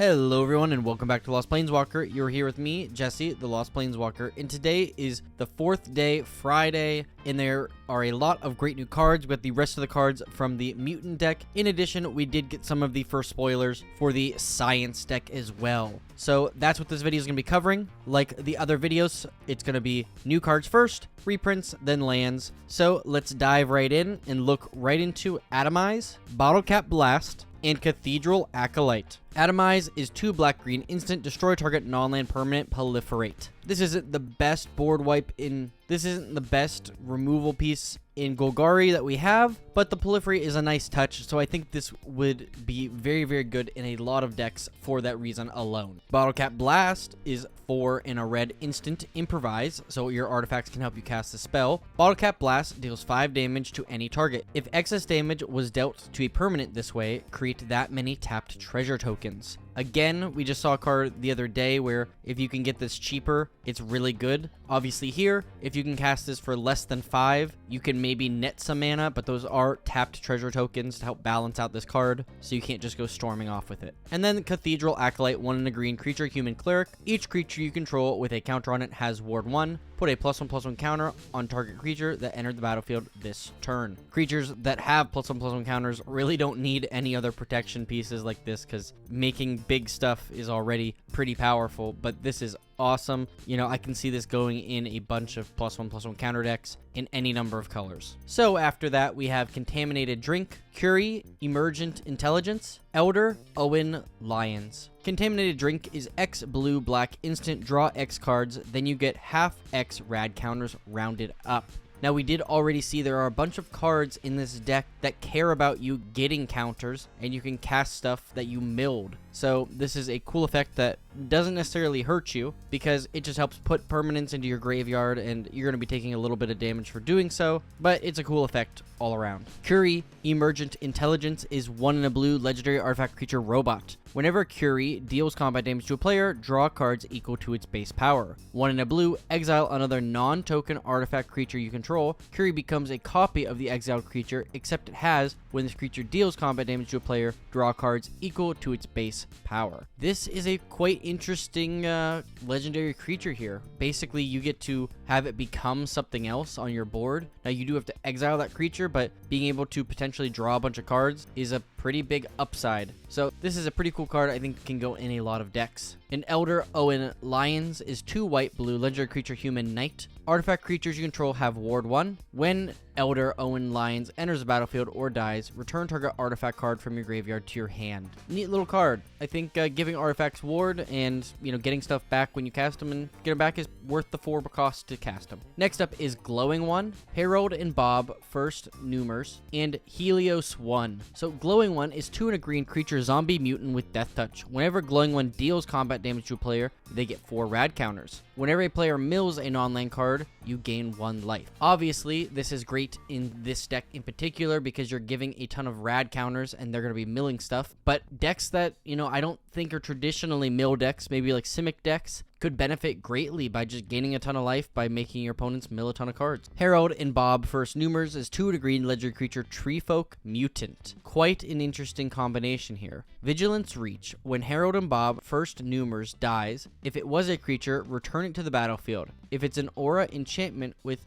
Hello everyone and welcome back to Lost Planeswalker. You're here with me, Jesse, the Lost Planeswalker, and today is the 4th day, Friday, and there are a lot of great new cards with the rest of the cards from the Mutant deck. In addition, we did get some of the first spoilers for the Science deck as well. So that's what this video is going to be covering. Like the other videos, it's going to be new cards first, reprints, then lands. So let's dive right in and look right into Atomize, Bottlecap Blast, and Cathedral Acolyte. Atomize is 2 black-green instant, destroy target non-land permanent, proliferate. This isn't the best board wipe in... This isn't the best removal piece in Golgari that we have, but the proliferate is a nice touch, so I think this would be very, very good in a lot of decks for that reason alone. Bottlecap Blast is 4 in a red instant improvise, so your artifacts can help you cast the spell. Bottlecap Blast deals 5 damage to any target. If excess damage was dealt to a permanent this way, create that many tapped treasure tokens. Again, we just saw a card the other day where if you can get this cheaper, it's really good. Obviously here, if you can cast this for less than 5, you can maybe net some mana, but those are tapped treasure tokens to help balance out this card, so you can't just go storming off with it. And then Cathedral Acolyte, 1 in a green creature, human cleric. Each creature you control with a counter on it has ward 1. Put a +1/+1 counter on target creature that entered the battlefield this turn. Creatures that have +1/+1 counters really don't need any other protection pieces like this, because making big stuff is already pretty powerful, but this is awesome. You know, I can see this going in a bunch of +1/+1 counter decks in any number of colors. So after that, we have Contaminated Drink, Curie, Emergent Intelligence, Elder, Owen, Lions. Contaminated Drink is X blue black instant, draw X cards, then you get half X rad counters rounded up. Now, we did already see there are a bunch of cards in this deck that care about you getting counters, and you can cast stuff that you milled. So this is a cool effect that doesn't necessarily hurt you, because it just helps put permanents into your graveyard, and you're going to be taking a little bit of damage for doing so, but it's a cool effect all around. Curie, Emergent Intelligence, is 1 in a blue legendary artifact creature robot. Whenever Curie deals combat damage to a player, draw cards equal to its base power. 1 in a blue, exile another non-token artifact creature you control. Curie becomes a copy of the exiled creature, except it has, when this creature deals combat damage to a player, draw cards equal to its base power. This is a quite interesting legendary creature here. Basically, you get to have it become something else on your board. Now, you do have to exile that creature, but being able to potentially draw a bunch of cards is a pretty big upside. So this is a pretty cool card. I think can go in a lot of decks. An Elder, Owen, Lions is 2 white blue legendary creature human knight. Artifact creatures you control have ward 1. When Elder, Owen, Lions enters the battlefield or dies, return target artifact card from your graveyard to your hand. Neat little card. I think giving artifacts ward and, you know, getting stuff back when you cast them and get them back is worth the 4 cost to cast them. Next up is Glowing One, Heral Bob, first Numers, and Helios 1. So Glowing One is 2 in a green creature zombie mutant with Death Touch. Whenever Glowing One deals combat damage to a player, they get 4 rad counters. Whenever a player mills a non-land card, you gain 1 life. Obviously, this is great in this deck in particular because you're giving a ton of rad counters and they're going to be milling stuff. But decks that, you know, I don't think are traditionally mill decks, maybe like Simic decks, could benefit greatly by just gaining a ton of life by making your opponents mill a ton of cards. Heral Bob, first Numers, is 2 in a green legendary creature Treefolk Mutant. Quite an interesting combination here. Vigilance Reach. When Heral Bob, first Numers, dies, if it was a creature, return it to the battlefield. If it's an aura enchantment with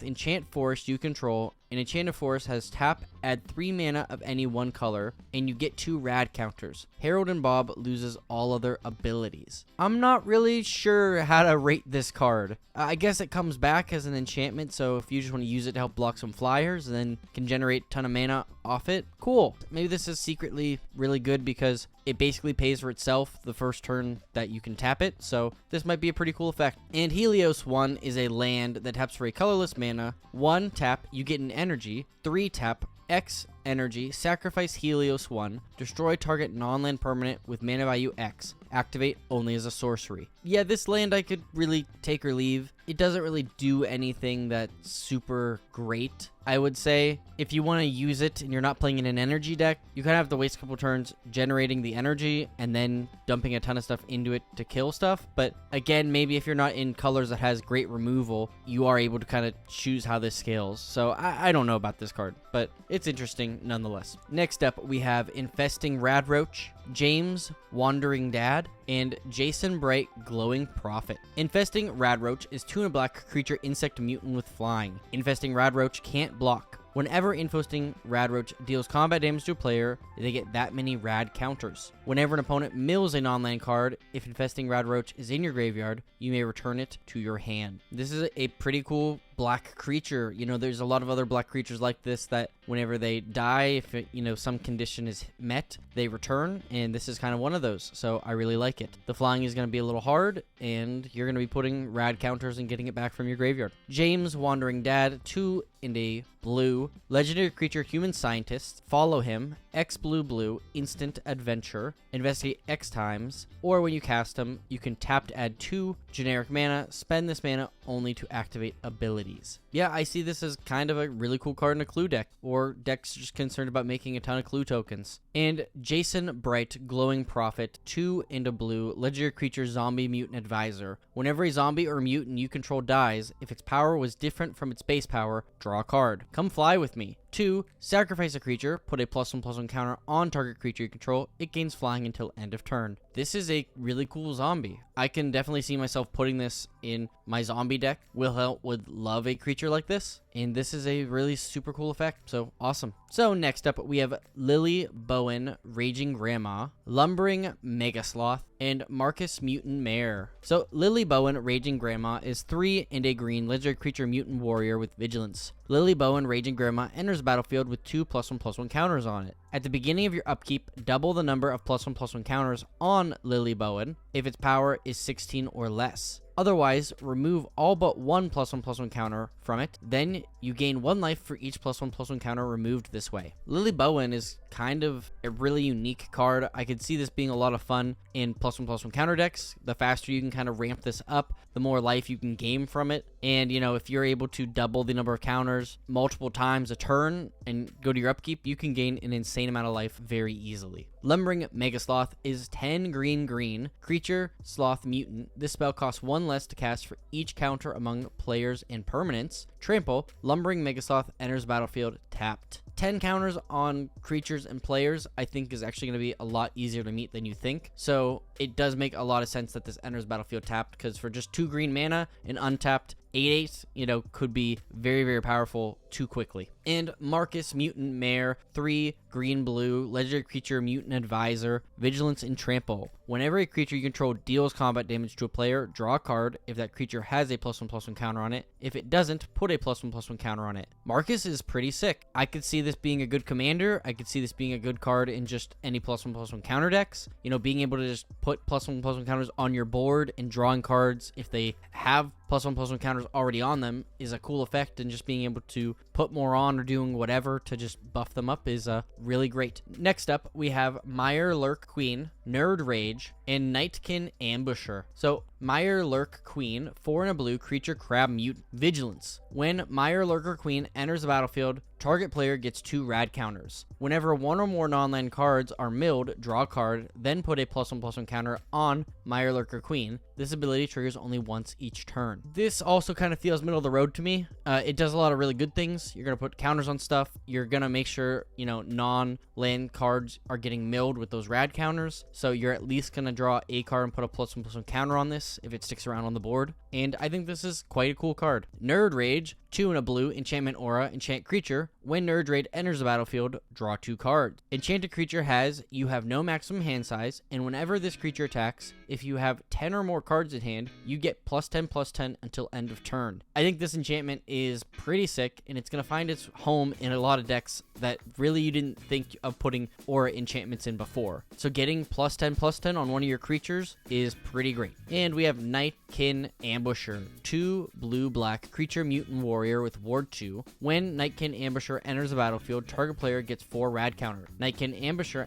Enchant Forest you control, an enchanted forest has tap, add 3 mana of any 1 color, and you get 2 rad counters. Heral Bob loses all other abilities. I'm not really sure how to rate this card. I guess it comes back as an enchantment, so if you just want to use it to help block some flyers, then can generate a ton of mana off it, cool. Maybe this is secretly really good because it basically pays for itself the first turn that you can tap it, so this might be a pretty cool effect. And Helios 1 is a land that taps for a colorless mana. 1 tap, you get an energy. 3 tap, X energy, sacrifice Helios 1, destroy target non-land permanent with mana value X, activate only as a sorcery. Yeah, this land I could really take or leave. It doesn't really do anything that's super great, I would say. If you want to use it and you're not playing in an energy deck, you kind of have to waste a couple turns generating the energy and then dumping a ton of stuff into it to kill stuff. But again, maybe if you're not in colors that has great removal, you are able to kind of choose how this scales. So I don't know about this card, but it's interesting. fun nonetheless. Next up, we have Infesting Rad Roach, James, Wandering Dad, and Jason Bright, Glowing Prophet. Infesting Rad Roach is 2 and a black creature insect mutant with flying. Infesting Rad Roach can't block. Whenever Infesting Rad Roach deals combat damage to a player, they get that many rad counters. Whenever an opponent mills a non-land card, if Infesting Rad Roach is in your graveyard, you may return it to your hand. This is a pretty cool black creature. You know, there's a lot of other black creatures like this that whenever they die, if it, some condition is met, they return, and this is kind of one of those, so I really like it. The flying is going to be a little hard, and you're going to be putting rad counters and getting it back from your graveyard. James, Wandering Dad, 2 and a blue, legendary creature, human scientist. Follow him, X blue, instant adventure, investigate X times, or when you cast him, you can tap to add 2 generic mana, spend this mana only to activate abilities. Yeah, I see this as kind of a really cool card in a clue deck, or decks just concerned about making a ton of clue tokens. And Jason Bright, Glowing Prophet, 2 and a blue, legendary creature, zombie mutant advisor. Whenever a zombie or mutant you control dies, if its power was different from its base power, draw a card. Come fly with me. 2, sacrifice a creature, put a +1/+1 counter on target creature you control. It gains flying until end of turn. This is a really cool zombie. I can definitely see myself putting this in my zombie deck. Wilhelm would love a creature like this, and this is a really super cool effect, so awesome. So next up, we have Lily Bowen, Raging Grandma, Lumbering Megasloth, and Marcus Mutant Meer. So Lily Bowen, Raging Grandma is 3 and a green, legendary creature, mutant warrior with vigilance. Lily Bowen, Raging Grandma enters the battlefield with 2 +1/+1 counters on it. At the beginning of your upkeep, double the number of +1/+1 counters on Lily Bowen if its power is 16 or less. Otherwise, remove all but 1 +1/+1 counter from it. Then you gain 1 life for each +1/+1 counter removed this way. Lily Bowen is kind of a really unique card. I could see this being a lot of fun in +1/+1 counter decks. The faster you can kind of ramp this up, the more life you can gain from it. And, if you're able to double the number of counters multiple times a turn and go to your upkeep, you can gain an insane amount of life very easily. Lumbering Megasloth is 10 green, creature, sloth, mutant. This spell costs 1 less to cast for each counter among players and permanents. Trample, Lumbering Megasloth enters battlefield tapped. 10 counters on creatures and players, I think, is actually going to be a lot easier to meet than you think. So it does make a lot of sense that this enters battlefield tapped, because for just 2 green mana, an untapped 8/8, could be very, very powerful too quickly. And Marcus Mutant Meer, 3 green-blue, legendary creature, mutant advisor, vigilance and trample. Whenever a creature you control deals combat damage to a player, draw a card if that creature has a +1/+1 counter on it. If it doesn't, put a +1/+1 counter on it. Marcus is pretty sick. I could see this being a good commander. I could see this being a good card in just any +1/+1 counter decks. Being able to just put +1/+1 counters on your board and drawing cards if they have +1/+1 counters already on them is a cool effect, and just being able to put more on or doing whatever to just buff them up is really great. Next up, we have Lurker Queen, Nerd Rage, and Nightkin Ambusher. So Lurker Queen, 4 and a blue, creature, crab, mutant, vigilance. When Lurker Queen enters the battlefield, target player gets 2 rad counters. Whenever 1 or more non-land cards are milled, draw a card, then put a +1/+1 counter on Lurker Queen. This ability triggers only once each turn. This also kind of feels middle of the road to me. It does a lot of really good things. You're going to put counters on stuff. You're going to make sure, non-land cards are getting milled with those rad counters. So you're at least going to draw a card and put a +1/+1 counter on this if it sticks around on the board. And I think this is quite a cool card. Nerd Rage, 2 and a blue, enchantment aura, enchant creature. When Nerd Rage enters the battlefield, draw 2 cards. Enchanted creature you have no maximum hand size, and whenever this creature attacks, if you have 10 or more cards in hand, you get +10/+10 until end of turn. I think this enchantment is pretty sick, and it's going to find its home in a lot of decks that really you didn't think of putting aura enchantments in before. So getting +10/+10 on one of your creatures is pretty great. And we have Nightkin Ambusher, 2 blue-black, creature, mutant warrior with ward 2. When Nightkin Ambusher enters the battlefield, target player gets 4 rad counter. Nightkin Ambusher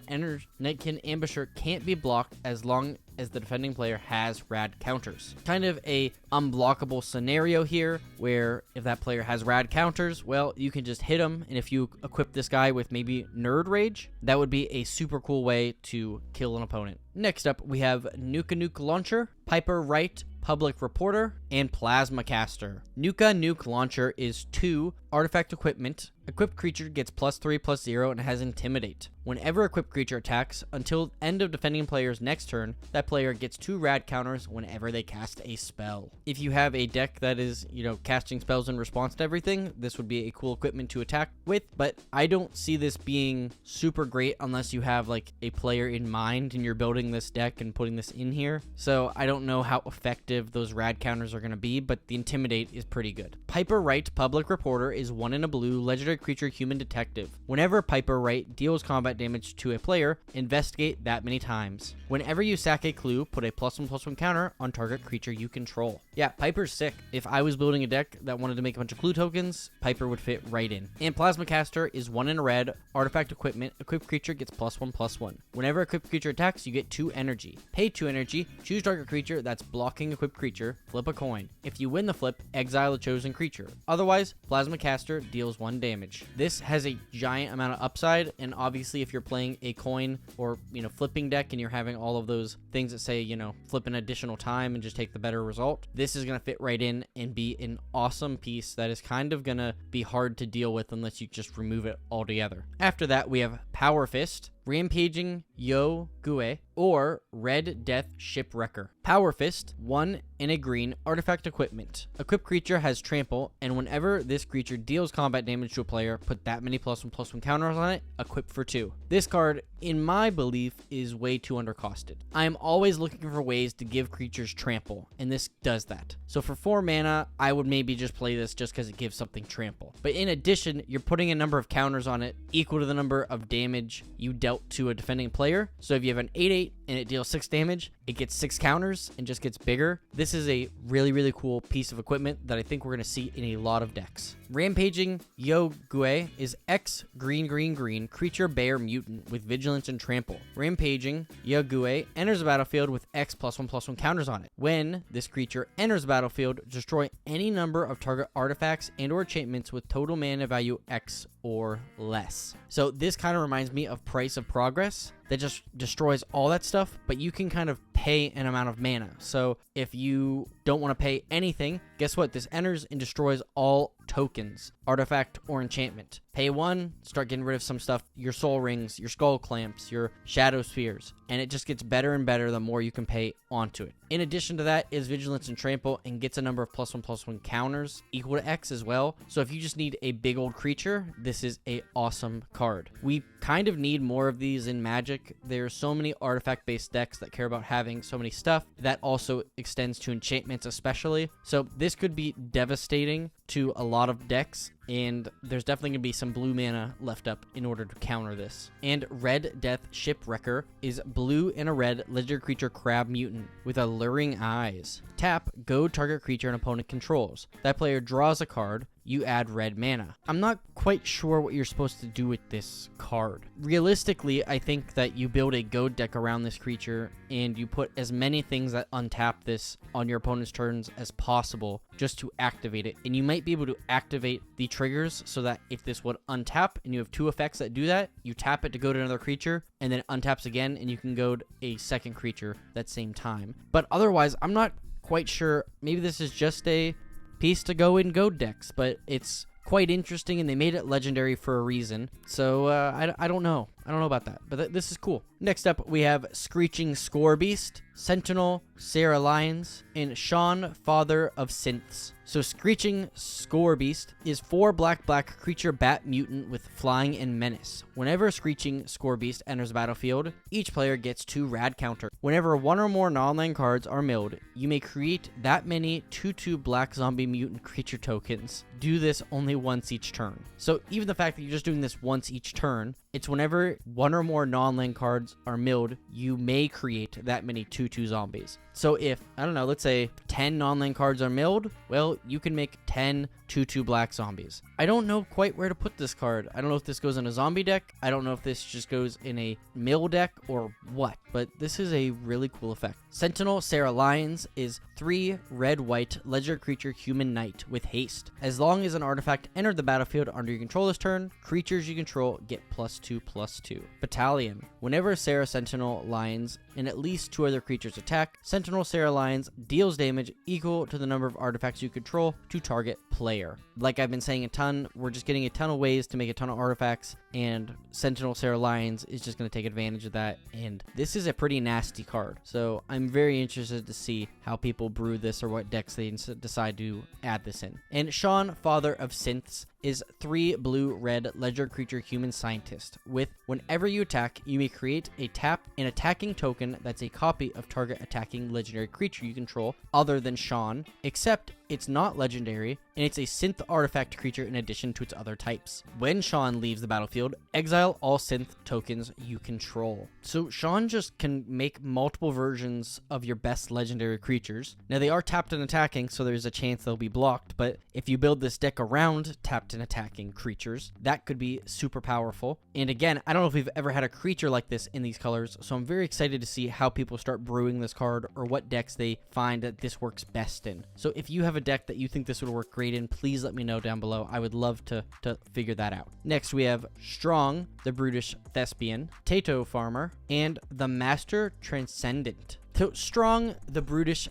can't be blocked as long as the defending player has rad counters. Kind of a unblockable scenario here, where if that player has rad counters, well, you can just hit them, and if you equip this guy with maybe Nerd Rage, that would be a super cool way to kill an opponent. Next up, we have Nuka Launcher, Piper Wright, Public Reporter, and Plasma Caster. Nuka Nuke Launcher is 2 artifact equipment. Equipped creature gets +3/+0 and has Intimidate. Whenever equipped creature attacks, until end of defending player's next turn, that player gets 2 rad counters whenever they cast a spell. If you have a deck that is, casting spells in response to everything, this would be a cool equipment to attack with, but I don't see this being super great unless you have like a player in mind and you're building this deck and putting this in here. So I don't know how effective those rad counters are going to be, but the Intimidate is pretty good. Piper Wright Public Reporter is 1 in a blue, legendary creature, human detective. Whenever Piper Wright deals combat damage to a player, investigate that many times. Whenever you sack a clue, put a +1/+1 counter on target creature you control. Yeah, Piper's sick. If I was building a deck that wanted to make a bunch of clue tokens, Piper would fit right in. And Plasma Caster is 1 in a red, artifact equipment, equipped creature gets +1/+1. Whenever equipped creature attacks, you get 2 energy. Pay 2 energy, choose target creature that's blocking equipped creature, flip a coin. If you win the flip, exile a chosen creature. Otherwise, Plasma Caster deals 1 damage. This has a giant amount of upside, and obviously if you're playing a coin or, flipping deck and you're having all of those things that say, flip an additional time and just take the better result, this is going to fit right in and be an awesome piece that is kind of going to be hard to deal with unless you just remove it altogether. After that, we have Power Fist, Rampaging Yo Gue, or Red Death Shipwrecker. Power Fist, 1 in a green, artifact equipment. Equipped creature has trample, and whenever this creature deals combat damage to a player, put that many +1/+1 counters on it, equip for 2. This card, in my belief, is way too undercosted. I am always looking for ways to give creatures trample, and this does that. So for 4 mana, I would maybe just play this just because it gives something trample. But in addition, you're putting a number of counters on it equal to the number of damage you dealt to a defending player. So if you have an 8/8 and it deals 6 damage, it gets 6 counters and just gets bigger. This is a really, really cool piece of equipment that I think we're going to see in a lot of decks. Rampaging Yo Gue is X green creature bear mutant with vigilance and trample. Rampaging Yo Gue enters the battlefield with X +1/+1 counters on it. When this creature enters the battlefield, destroy any number of target artifacts and or enchantments with total mana value X or less. So this kind of reminds me of Price of Progress that just destroys all that stuff, but you can kind of pay an amount of mana. So if you don't want to pay anything, guess what? This enters and destroys all tokens, artifact or enchantment. Pay 1, start getting rid of some stuff, your soul rings, your skull clamps, your shadow spheres, and it just gets better and better the more you can pay onto it. In addition to that is vigilance and trample, and gets a number of +1/+1 counters equal to X as well. So if you just need a big old creature, this is a awesome card. We kind of need more of these in Magic. There's so many artifact based decks that care about having so many stuff. That also extends to enchantments especially. So this could be devastating to a lot of decks, and there's definitely going to be some blue mana left up in order to counter this. And Red Death Shipwrecker is blue and a red legendary creature crab mutant with alluring eyes. Tap, go target creature an opponent controls. That player draws a card. You add red mana. I'm not quite sure what you're supposed to do with this card. Realistically, I think that you build a go deck around this creature and you put as many things that untap this on your opponent's turns as possible just to activate it. And you might be able to activate the triggers so that if this would untap and you have 2 effects that do that, you tap it to go to another creature and then it untaps again and you can go to a second creature that same time. But otherwise, I'm not quite sure. Maybe this is just a piece to go in go decks, but it's quite interesting and they made it legendary for a reason. So I don't know. I don't know about that, but this is cool. Next up, we have Screeching Scorebeast, Sentinel, Sarah Lyons, and Sean, Father of Synths. So Screeching Scorebeast is 4 black creature bat mutant with flying and menace. Whenever Screeching Scorebeast enters the battlefield, each player gets 2 rad counter. Whenever 1 or more non-land cards are milled, you may create that many 2/2 black zombie mutant creature tokens. Do this only once each turn. So even the fact that you're just doing this once each turn, it's whenever 1 or more non-land cards are milled, you may create that many 2/2 zombies. So if, I don't know, let's say 10 non-land cards are milled, well, you can make 10 2/2 black zombies. I don't know quite where to put this card. I don't know if this goes in a zombie deck. I don't know if this just goes in a mill deck or what, but this is a really cool effect. Sentinel Sarah Lyons is 3 red-white legendary creature human knight with haste. As long as an artifact entered the battlefield under your control this turn, creatures you control get +2/+2. Battalion. Whenever Sarah Sentinel Lions and at least 2 other creatures attack, Sentinel Sarah Lions deals damage equal to the number of artifacts you control to target player. Like I've been saying a ton, we're just getting a ton of ways to make a ton of artifacts, and Sentinel Sarah Lions is just going to take advantage of that, and this is a pretty nasty card. So I'm very interested to see how people brew this or what decks they decide to add this in. And Sean, Father of Synths, is 3 blue-red legendary creature human scientist with whenever you attack, you may create a tap an attacking token that's a copy of target attacking legendary creature you control other than Sean, except it's not legendary, and it's a synth artifact creature in addition to its other types. When Sean leaves the battlefield, exile all synth tokens you control. So Sean just can make multiple versions of your best legendary creatures. Now they are tapped and attacking, so there's a chance they'll be blocked, but if you build this deck around tapped and attacking creatures, that could be super powerful. And again, I don't know if we've ever had a creature like this in these colors, so I'm very excited to see how people start brewing this card or what decks they find that this works best in. So if you have a deck that you think this would work great in, please let me know down below. I would love to figure that out. Next, we have Strong, the Brutish Thespian, Tato Farmer, and the Master Transcendent. So Strong, the Brutish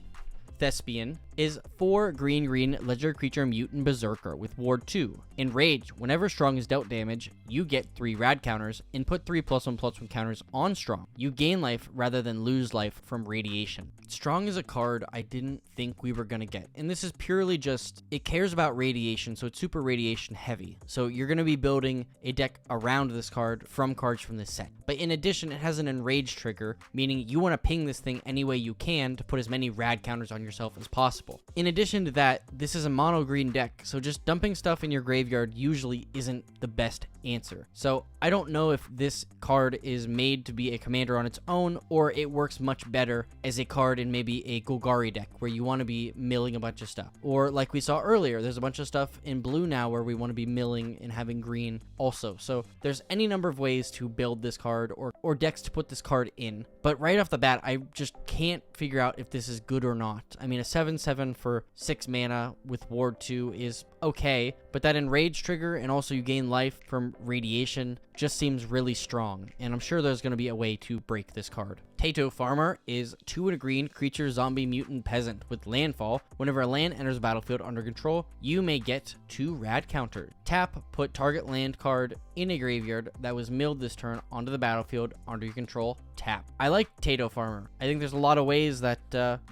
Thespian is 4 green legendary creature mutant berserker with ward 2. Enrage, whenever Strong is dealt damage, you get 3 rad counters and put 3 +1/+1 counters on Strong. You gain life rather than lose life from radiation. Strong is a card I didn't think we were gonna get, and this is purely just, it cares about radiation, so it's super radiation heavy. So you're gonna be building a deck around this card from cards from this set. But in addition, it has an enrage trigger, meaning you want to ping this thing any way you can to put as many rad counters on yourself as possible. In addition to that, this is a mono green deck, so just dumping stuff in your graveyard usually isn't the best answer. So I don't know if this card is made to be a commander on its own, or it works much better as a card in maybe a Golgari deck where you want to be milling a bunch of stuff. Or like we saw earlier, there's a bunch of stuff in blue now where we want to be milling and having green also. So there's any number of ways to build this card or decks to put this card in. But right off the bat, I just can't figure out if this is good or not. I mean, a 7/7 for 6 mana with ward 2 is okay, but that enrage trigger and also you gain life from radiation just seems really strong, and I'm sure there's going to be a way to break this card. Tato Farmer is 2 and a green creature zombie mutant peasant with landfall. Whenever a land enters the battlefield under control, you may get 2 rad counters. Tap, put target land card in a graveyard that was milled this turn onto the battlefield under your control. Tap. I like Tato Farmer. I think there's a lot of ways that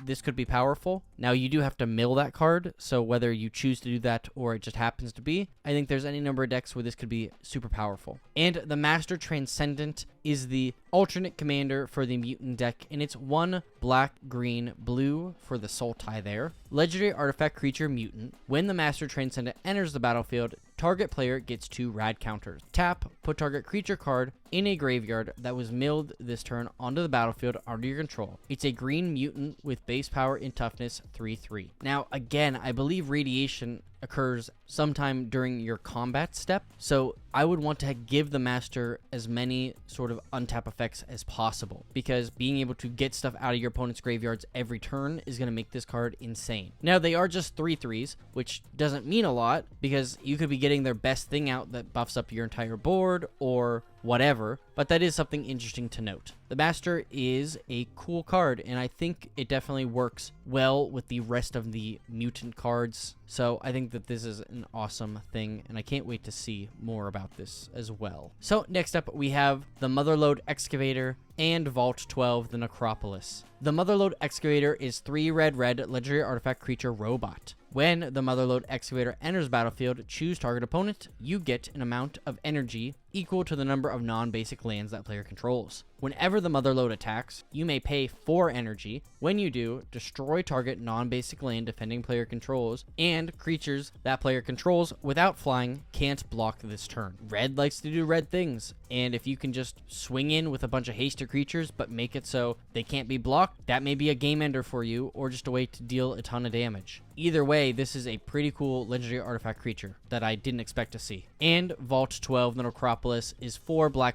this could be powerful. Now you do have to mill that card, so whether you choose to do that or it just happens to be, I think there's any number of decks where this could be super powerful. And the Master Transcendent is the alternate commander for the mutant deck, and it's 1 black, green, blue for the soul tie there. Legendary artifact creature mutant. When the Master Transcendent enters the battlefield, target player gets 2 rad counters. Tap, put target creature card in a graveyard that was milled this turn onto the battlefield under your control. It's a green mutant with base power and toughness 3/3. Now, again, I believe radiation occurs sometime during your combat step, so I would want to give the master as many sort of untap effects as possible, because being able to get stuff out of your opponent's graveyards every turn is going to make this card insane. Now, they are just 3/3s, which doesn't mean a lot, because you could be getting their best thing out that buffs up your entire board or whatever, but that is something interesting to note. The Master is a cool card, and I think it definitely works well with the rest of the mutant cards, so I think that this is an awesome thing, and I can't wait to see more about this as well. So next up, we have the Motherload Excavator and Vault 12, the Necropolis. The Motherload Excavator is 3 red legendary artifact creature robot. When the Motherload Excavator enters battlefield, choose target opponent. You get an amount of energy equal to the number of non-basic lands that player controls. Whenever the Motherload attacks, you may pay 4 energy. When you do, destroy target non-basic land defending player controls, and creatures that player controls without flying can't block this turn. Red likes to do red things, and if you can just swing in with a bunch of hasted creatures but make it so they can't be blocked, that may be a game ender for you, or just a way to deal a ton of damage. either way, this is a pretty cool legendary artifact creature that I didn't expect to see. And Vault 12, the Necropolis, is 4 black.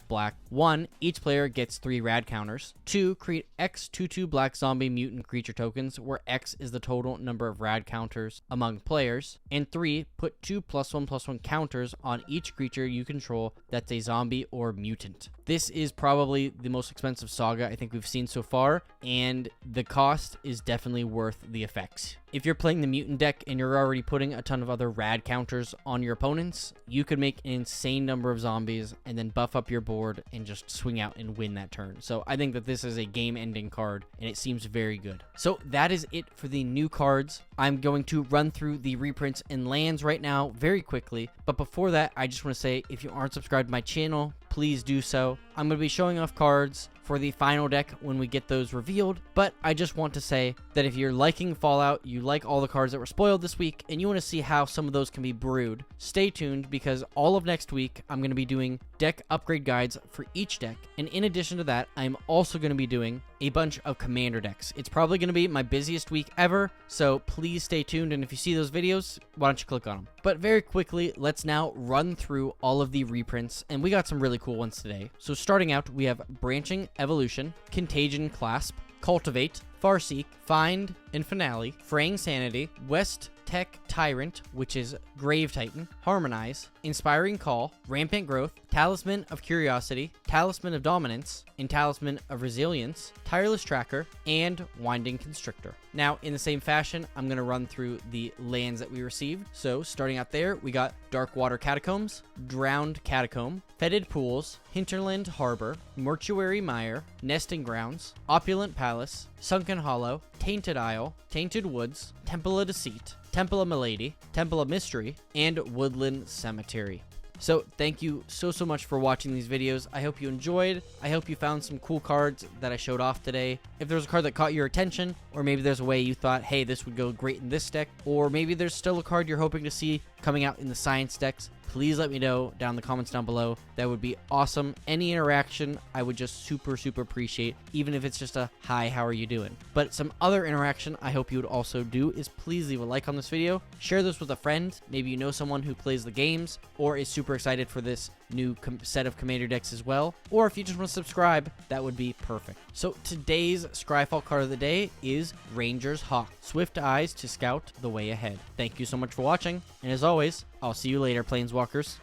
1, each player gets 3 rad counters. 2, create X 2/2 black zombie mutant creature tokens, where X is the total number of rad counters among players. And 3, put 2 +1/+1 counters on each creature you control that's a zombie or mutant. This is probably the most expensive saga I think we've seen so far, and the cost is definitely worth the effects. If you're playing the mutant deck and you're already putting a ton of other rad counters on your opponents, you could make an insane number of zombies and then buff up your board and just swing out and win that turn. So I think that this is a game-ending card, and it seems very good. So that is it for the new cards. I'm going to run through the reprints and lands right now very quickly, but before that, I just want to say, if you aren't subscribed to my channel, please do so. I'm going to be showing off cards for the final deck when we get those revealed, but I just want to say that if you're liking Fallout, you like all the cards that were spoiled this week, and you want to see how some of those can be brewed, stay tuned, because all of next week I'm going to be doing deck upgrade guides for each deck, and in addition to that, I'm also going to be doing a bunch of commander decks. It's probably going to be my busiest week ever, so please stay tuned, and if you see those videos, why don't you click on them. But very quickly, let's now run through all of the reprints, and we got some really cool ones today. So starting out, we have Branching Evolution, Contagion Clasp, Cultivate, Farseek, Find and Finale, Fraying Sanity, West Tech Tyrant, which is Grave Titan, Harmonize, Inspiring Call, Rampant Growth, Talisman of Curiosity, Talisman of Dominance, and Talisman of Resilience, Tireless Tracker, and Winding Constrictor. Now, in the same fashion, I'm going to run through the lands that we received. So, starting out there, we got Darkwater Catacombs, Drowned Catacomb, Fetid Pools, Hinterland Harbor, Mortuary Mire, Nesting Grounds, Opulent Palace, Sunken Hollow, Tainted Isle, Tainted Woods, Temple of Deceit, Temple of Milady, Temple of Mystery, and Woodland Cemetery. So thank you so much for watching these videos. I hope you enjoyed. I hope you found some cool cards that I showed off today. If there's a card that caught your attention, or maybe there's a way you thought, hey, this would go great in this deck, or maybe there's still a card you're hoping to see coming out in the science decks, please let me know down in the comments down below. That would be awesome. Any interaction, I would just super appreciate, even if it's just a, hi, how are you doing? But some other interaction I hope you would also do is please leave a like on this video, share this with a friend, maybe you know someone who plays the games, or is super excited for this new set of commander decks as well, or if you just want to subscribe, that would be perfect. So today's Scryfall card of the day is Ranger's Hawk, Swift Eyes to scout the way ahead. Thank you so much for watching, and as always, I'll see you later, Planeswalkers.